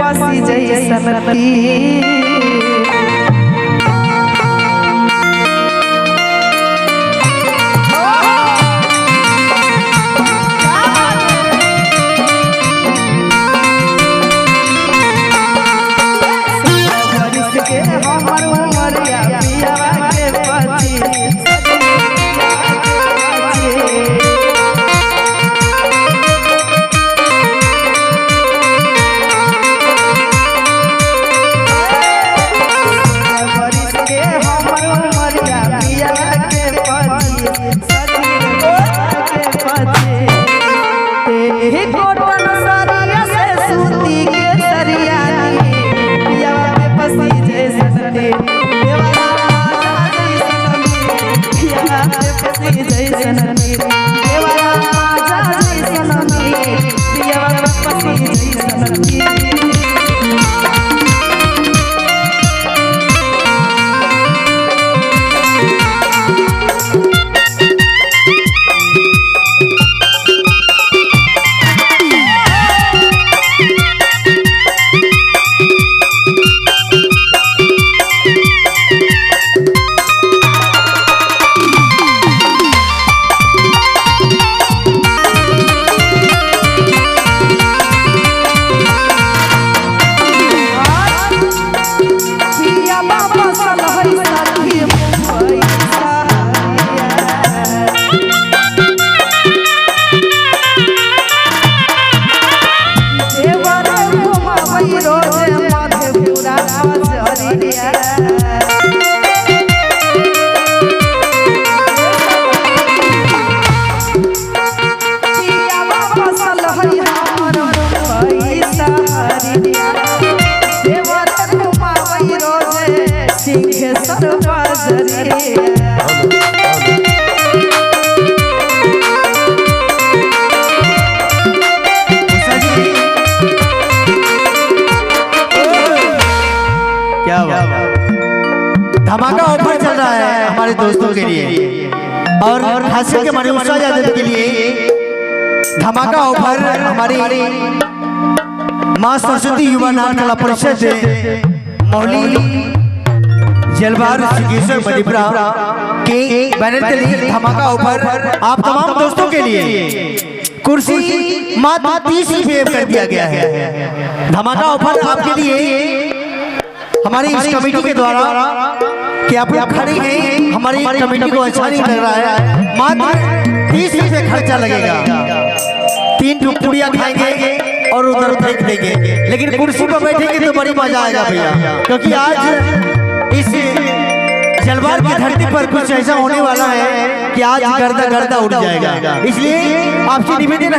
पसी जैसन तीर धमाका ऑफर चल रहा है हमारे दोस्तों के लिए और हासिल के मनीषा यादव के लिए धमाका ऑफर हमारी मां सरस्वती युवा नाट्य कला परिषद मोहली जलवार सिद्धेश्वर मणिपुरा के बैनर तले धमाका ऑफर आप तमाम दोस्तों के लिए कुर्सी मात्र 30 रुपये कर दिया गया है। धमाका ऑफर आपके लिए हमारी इस कमेटी के द्वारा कि आप लोग खड़े हैं, हमारी कमेटी को अच्छा नहीं लग रहा है, मात्र 30 रुपये खर्चा लगेगा। 3 टुकड़ियाँ खाएंगे और उधर फेंक देंगे, लेकिन कुर्सी पर बैठेंगे तो बड़ी मजा आएगा भैया, क्योंकि आज इस जलवार की धरती पर कुछ ऐसा होने वाला है कि आज गर्दा गर्दा उड़ जाएगा। इसलिए आपसे निवेदन है